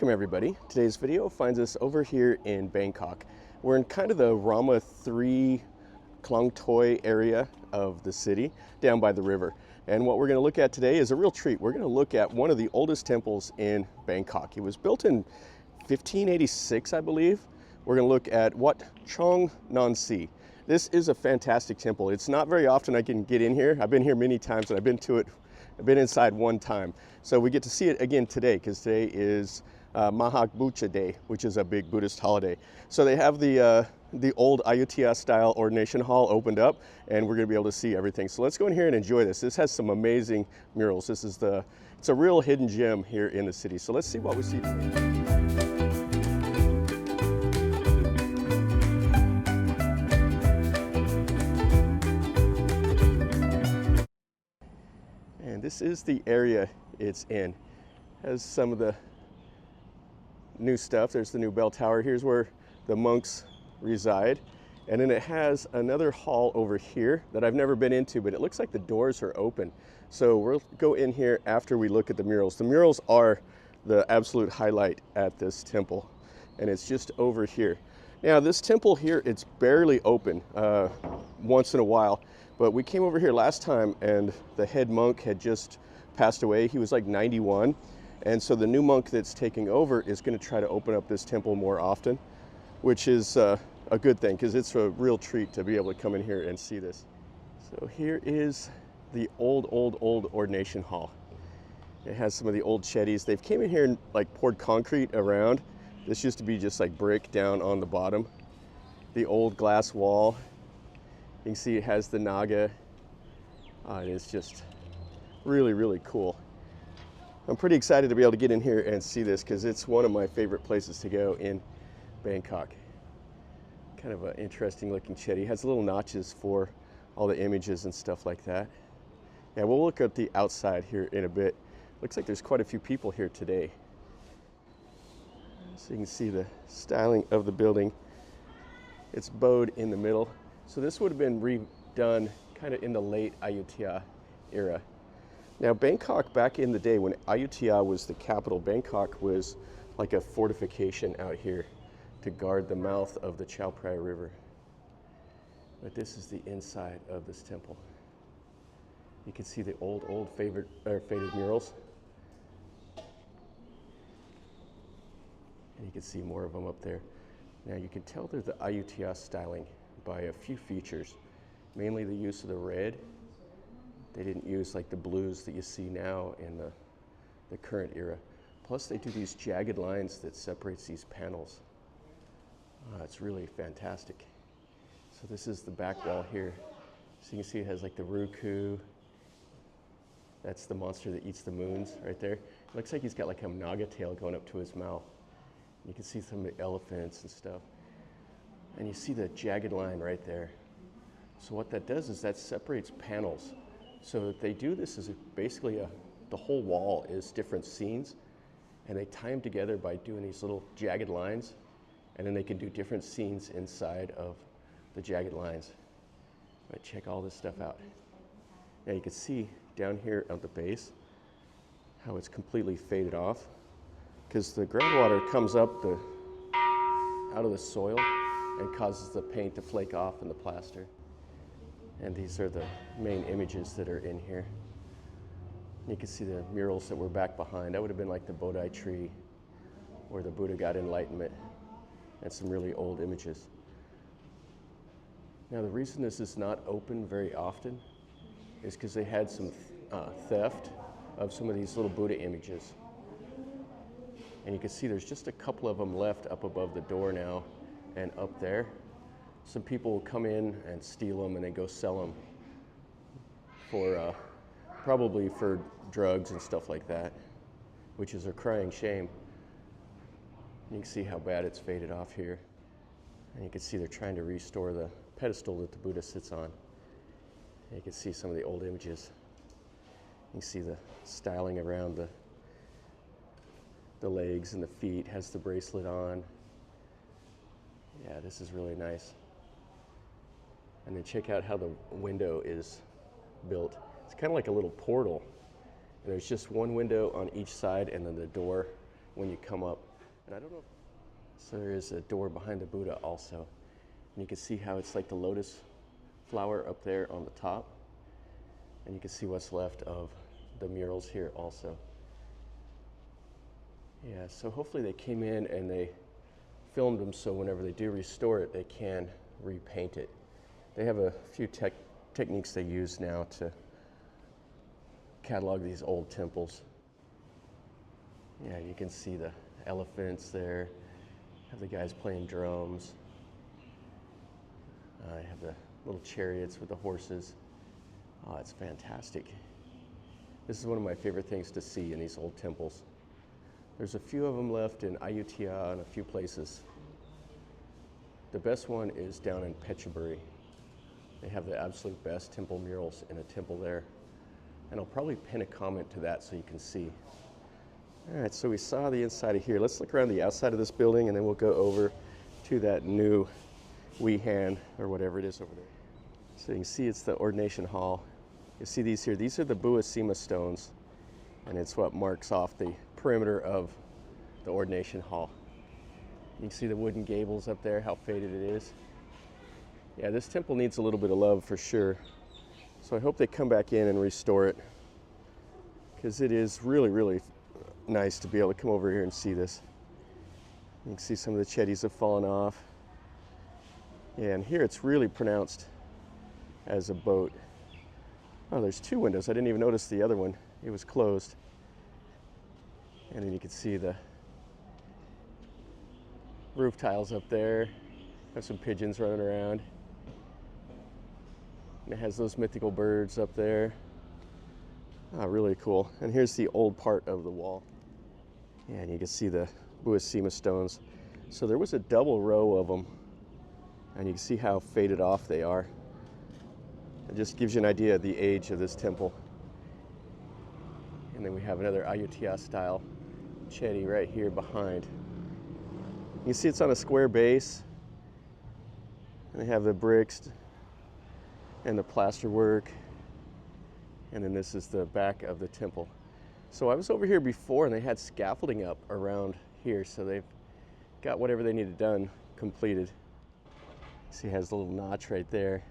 Welcome everybody. Today's video finds us over here in Bangkok. We're in kind of the Rama 3 Klong Toi area of the city, down by the river. And what we're going to look at today is a real treat. We're going to look at one of the oldest temples in Bangkok. It was built in 1586, I believe. We're going to look at Wat Chong Nonsi. This is a fantastic temple. It's not very often I can get in here. I've been here many times and I've been inside one time. So we get to see it again today because today is Makha Bucha Day, which is a big Buddhist holiday. So they have the old Ayutthaya style ordination hall opened up and we're going to be able to see everything. So let's go in here and enjoy this. This has some amazing murals. It's a real hidden gem here in the city. So let's see what we see today. And this is the area it's in. It has some of the new stuff. There's the new bell tower. Here's where the monks reside. And then it has another hall over here that I've never been into, but it looks like the doors are open. So we'll go in here after we look at the murals. The murals are the absolute highlight at this temple, and it's just over here. Now this temple here, it's barely open once in a while, but we came over here last time and the head monk had just passed away. He was like 91. And so the new monk that's taking over is going to try to open up this temple more often, which is a good thing because it's a real treat to be able to come in here and see this. So here is the old ordination hall. It has some of the old chetties. They've came in here and like poured concrete around. This used to be just like brick down on the bottom. The old glass wall. You can see it has the Naga. It is just really cool. I'm pretty excited to be able to get in here and see this because it's one of my favorite places to go in Bangkok. Kind of an interesting looking chetty. It has little notches for all the images and stuff like that. Yeah, we'll look at the outside here in a bit. Looks like there's quite a few people here today. So you can see the styling of the building. It's bowed in the middle. So this would have been redone kind of in the late Ayutthaya era. Now Bangkok, back in the day when Ayutthaya was the capital, Bangkok was like a fortification out here to guard the mouth of the Chao Phraya River. But this is the inside of this temple. You can see the old faded murals. And you can see more of them up there. Now you can tell they're the Ayutthaya styling by a few features, mainly the use of the red. They didn't use like the blues that you see now in the current era. Plus they do these jagged lines that separates these panels. It's really fantastic. So this is the back wall here. So you can see it has like the Ruku. That's the monster that eats the moons right there. It looks like he's got like a naga tail going up to his mouth. You can see some of the elephants and stuff. And you see the jagged line right there. So what that does is that separates panels. So that they do this is basically the whole wall is different scenes, and they tie them together by doing these little jagged lines, and then they can do different scenes inside of the jagged lines. But check all this stuff out. Now you can see down here at the base how it's completely faded off because the groundwater comes up out of the soil and causes the paint to flake off in the plaster. And these are the main images that are in here. You can see the murals that were back behind. That would have been like the Bodhi tree where the Buddha got enlightenment, and some really old images. Now the reason this is not open very often is because they had some theft of some of these little Buddha images. And you can see there's just a couple of them left up above the door now and up there. Some people will come in and steal them and then go sell them for probably for drugs and stuff like that, which is a crying shame. You can see how bad it's faded off here. And you can see they're trying to restore the pedestal that the Buddha sits on. And you can see some of the old images. You can see the styling around the legs and the feet, has the bracelet on. Yeah, this is really nice. And then check out how the window is built. It's kind of like a little portal. And there's just one window on each side and then the door when you come up. And I don't know if... So there is a door behind the Buddha also. And you can see how it's like the lotus flower up there on the top. And you can see what's left of the murals here also. Yeah, so hopefully they came in and they filmed them so whenever they do restore it, they can repaint it. They have a few techniques they use now to catalog these old temples. Yeah, you can see the elephants there. Have the guys playing drums. I have the little chariots with the horses. Oh, it's fantastic. This is one of my favorite things to see in these old temples. There's a few of them left in Ayutthaya and a few places. The best one is down in Phetchaburi. They have the absolute best temple murals in a temple there. And I'll probably pin a comment to that so you can see. All right, so we saw the inside of here. Let's look around the outside of this building and then we'll go over to that new Wehan or whatever it is over there. So you can see it's the ordination hall. You see these here. These are the Buasima stones, and it's what marks off the perimeter of the ordination hall. You can see the wooden gables up there, how faded it is. Yeah, this temple needs a little bit of love for sure. So I hope they come back in and restore it, because it is really, really nice to be able to come over here and see this. You can see some of the chetties have fallen off. Yeah, and here it's really pronounced as a boat. Oh, there's two windows. I didn't even notice the other one. It was closed. And then you can see the roof tiles up there. Have some pigeons running around. And it has those mythical birds up there. Oh, really cool. And here's the old part of the wall. Yeah, and you can see the Buasima stones. So there was a double row of them. And you can see how faded off they are. It just gives you an idea of the age of this temple. And then we have another Ayutthaya style chetty right here behind. You see it's on a square base. And they have the bricks and the plaster work. And then this is the back of the temple. So I was over here before and they had scaffolding up around here. So they've got whatever they needed done completed. See, it has a little notch right there.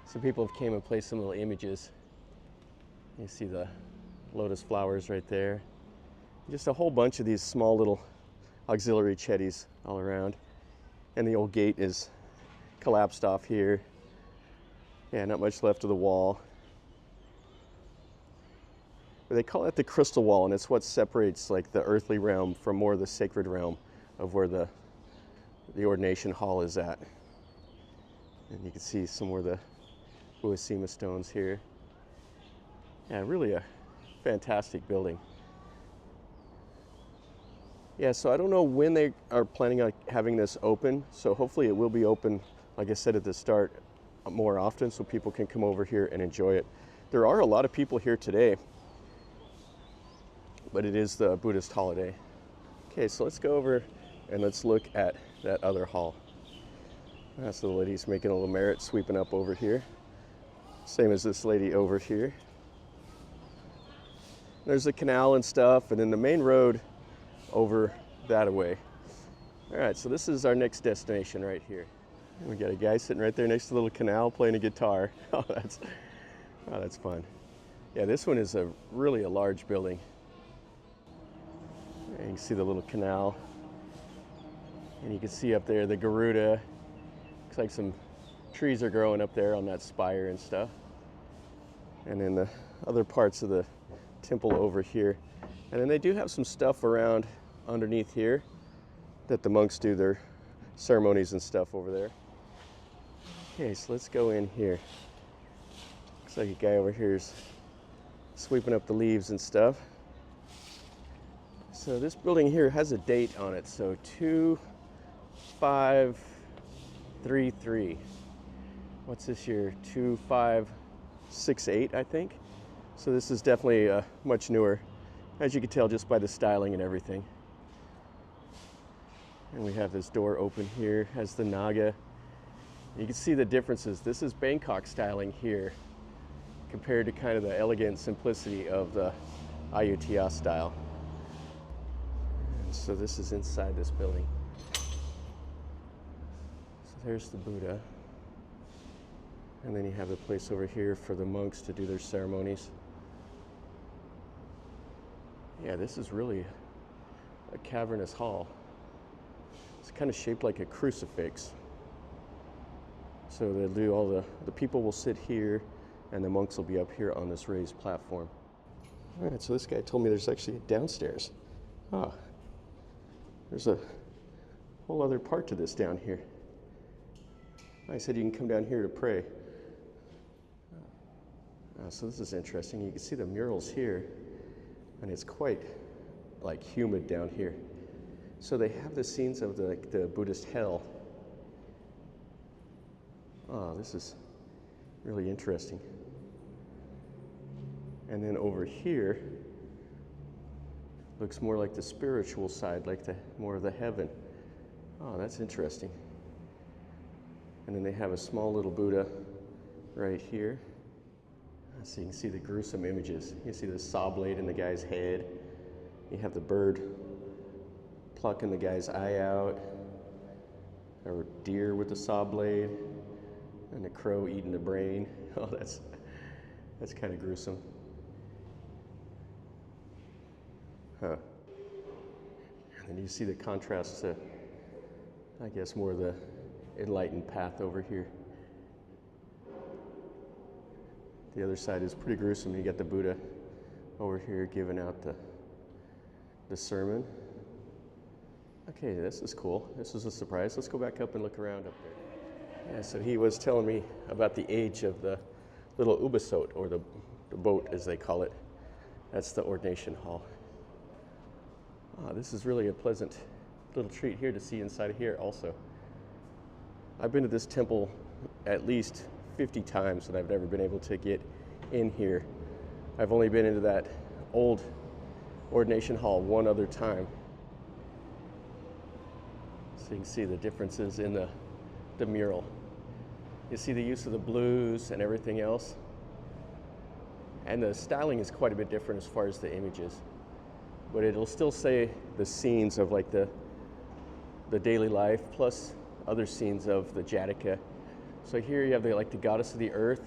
Some people have came and placed some little images. You see the lotus flowers right there. Just a whole bunch of these small little auxiliary chetties all around. And the old gate is collapsed off here. Yeah, not much left of the wall. But they call it the crystal wall, and it's what separates like the earthly realm from more of the sacred realm of where the ordination hall is at. And you can see some more of the Buasima stones here. Yeah, really a fantastic building. Yeah, so I don't know when they are planning on having this open. So hopefully it will be open, like I said at the start, more often so people can come over here and enjoy it. There are a lot of people here today, but it is the Buddhist holiday. Okay, so let's go over and let's look at that other hall. That's the lady's making a little merit, sweeping up over here. Same as this lady over here. There's the canal and stuff, and then the main road over that way. All right, so this is our next destination right here. And we got a guy sitting right there next to the little canal playing a guitar. Oh, that's fun. Yeah, this one is really a large building. And you can see the little canal. And you can see up there the Garuda. Looks like some trees are growing up there on that spire and stuff. And then the other parts of the temple over here. And then they do have some stuff around underneath here that the monks do their ceremonies and stuff over there. Okay, so let's go in here. Looks like a guy over here is sweeping up the leaves and stuff. So this building here has a date on it, so 2533. What's this year? 2568, I think. So this is definitely much newer, as you can tell just by the styling and everything. And we have this door open here, has the Naga. You can see the differences. This is Bangkok styling here compared to kind of the elegant simplicity of the Ayutthaya style. And So this is inside this building. So there's the Buddha. And then you have the place over here for the monks to do their ceremonies. Yeah, this is really a cavernous hall. It's kind of shaped like a crucifix. So they'll do all the people will sit here and the monks will be up here on this raised platform. All right, so this guy told me there's actually downstairs. Ah, there's a whole other part to this down here. I said you can come down here to pray. So this is interesting. You can see the murals here, and it's quite like humid down here. So they have the scenes of the Buddhist hell. Oh, this is really interesting. And then over here looks more like the spiritual side, like more of the heaven. Oh, that's interesting. And then they have a small little Buddha right here. So you can see the gruesome images. You can see the saw blade in the guy's head. You have the bird plucking the guy's eye out, or deer with the saw blade, and the crow eating the brain. Oh, that's kind of gruesome. Huh. And then you see the contrast to, I guess, more of the enlightened path over here. The other side is pretty gruesome. You got the Buddha over here giving out the sermon. Okay, this is cool. This is a surprise. Let's go back up and look around up there. Yeah, so he was telling me about the age of the little Ubosot, or the boat as they call it. That's the ordination hall. Oh, this is really a pleasant little treat here to see inside of here also. I've been to this temple at least 50 times and I've never been able to get in here. I've only been into that old ordination hall one other time. So you can see the differences in the mural. You see the use of the blues and everything else. And the styling is quite a bit different as far as the images. But it'll still say the scenes of like the daily life plus other scenes of the Jataka. So here you have the goddess of the earth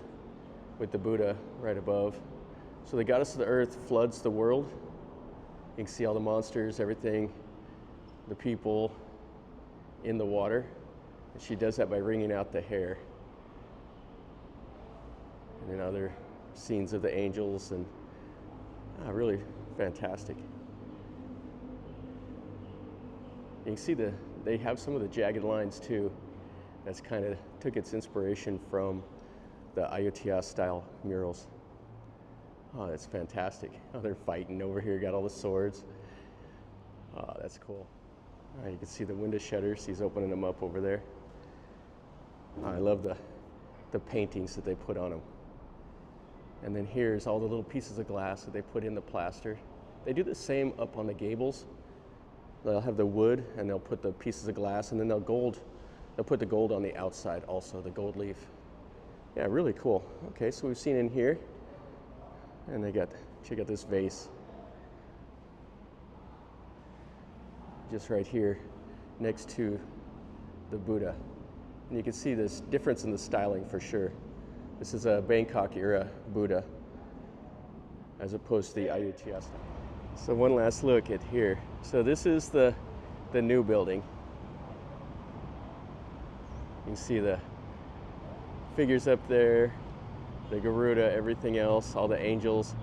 with the Buddha right above. So the goddess of the earth floods the world. You can see all the monsters, everything, the people in the water. And she does that by wringing out the hair. And then other scenes of the angels, and really fantastic. You can see they have some of the jagged lines too. That's kind of took its inspiration from the Ayutthaya style murals. Oh, that's fantastic. Oh, they're fighting over here, got all the swords. Oh, that's cool. All right, you can see the window shutters. He's opening them up over there. Oh, I love the paintings that they put on them. And then here's all the little pieces of glass that they put in the plaster. They do the same up on the gables. They'll have the wood and they'll put the pieces of glass, and then they'll put the gold on the outside also, the gold leaf. Yeah, really cool. Okay, so we've seen in here, and check out this vase. Just right here next to the Buddha. And you can see this difference in the styling for sure. This is a Bangkok era Buddha as opposed to the Ayutthaya style. So one last look at here. So this is the new building. You can see the figures up there, the Garuda, everything else, all the angels,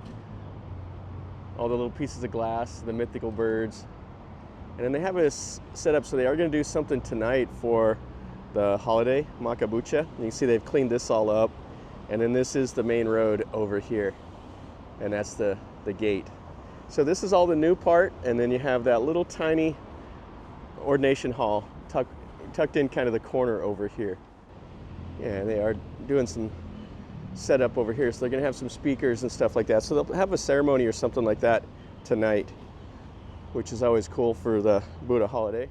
all the little pieces of glass, the mythical birds. And then they have this set up, so they are going to do something tonight for the holiday, Makha Bucha. You can see they've cleaned this all up. And then this is the main road over here. And that's the gate. So this is all the new part, and then you have that little tiny ordination hall tucked in kind of the corner over here. Yeah, they are doing some setup over here, so they're going to have some speakers and stuff like that. So they'll have a ceremony or something like that tonight, which is always cool for the Buddha holiday.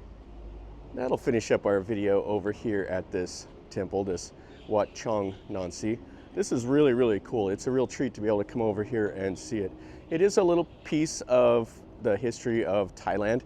That'll finish up our video over here at this temple, this Wat Chong Nonsi. This is really, really cool. It's a real treat to be able to come over here and see it. It is a little piece of the history of Thailand.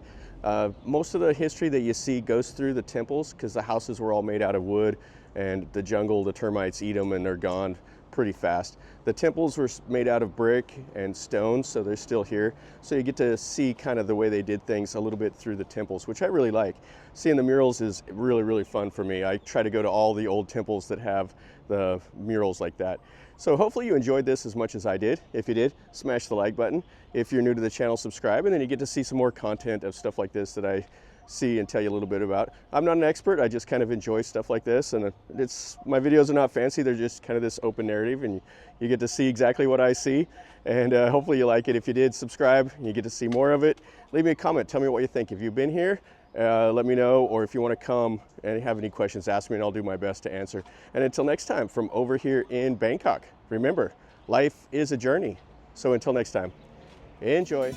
Most of the history that you see goes through the temples because the houses were all made out of wood, and the jungle, the termites eat them and they're gone pretty fast. The temples were made out of brick and stone, so they're still here. So you get to see kind of the way they did things a little bit through the temples, which I really like. Seeing the murals is really, really fun for me. I try to go to all the old temples that have the murals like that. So hopefully you enjoyed this as much as I did. If you did, smash the like button. If you're new to the channel, subscribe, and then you get to see some more content of stuff like this that I see and tell you a little bit about. I'm not an expert, I just kind of enjoy stuff like this, and my videos are not fancy, they're just kind of this open narrative, and you get to see exactly what I see, and hopefully you like it. If you did, subscribe, and you get to see more of it. Leave me a comment, tell me what you think. If you've been here, let me know, or if you want to come and have any questions, ask me and I'll do my best to answer. And until next time, from over here in Bangkok, remember, life is a journey. So until next time, enjoy.